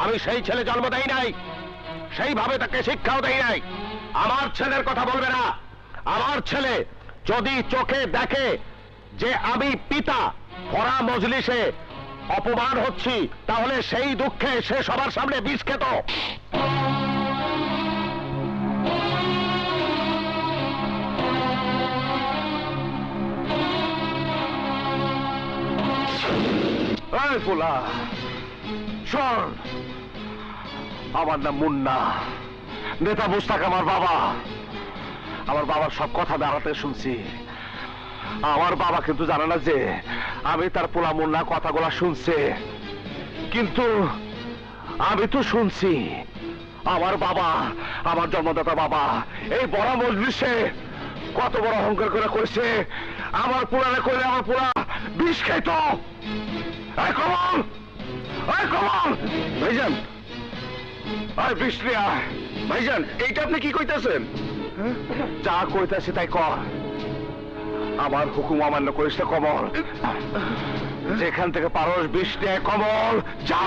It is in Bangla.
আমি সেই ছেলে জন্ম দেই নাই, সেইভাবে তাকে শিক্ষাও দেই নাই। আমার ছেলের কথা বলবে না। আমার ছেলে যদি চোখে দেখে যে আমি পিতা ভরা মজলিসে অপমান হচ্ছি, তাহলে সেই দুঃখে সে সবার সামনে বিষ খেত। এই পোলা শোন, আমার নাম মুন্না, নেতা মুস্তাক আমার বাবা। আমার বাবার সব কথা দাঁড়াতে শুনছি। আমার বাবা কিন্তু জানে না যে আমি তার পোলা মুন্না কথাগুলা শুনছে, কিন্তু আমি তো শুনছি। আমার বাবা, আমার জন্মদাতা বাবা এই বড় মজলিসে কত বড় অহংকার করে কইছে, আমার পোলারে কইলে আমার পোলা বিষ খাইত। এই কমল, এই কমল ভাইজান, আয় বিষ নিয়ে আয়। ভাইজান এইটা আপনি কি কইতাছেন? যা কইতাছি তাই কর, আমার হুকুম অমান্য করিস না কমল। যেখান থেকে পারস বিষ নিয়ে কমল, যা।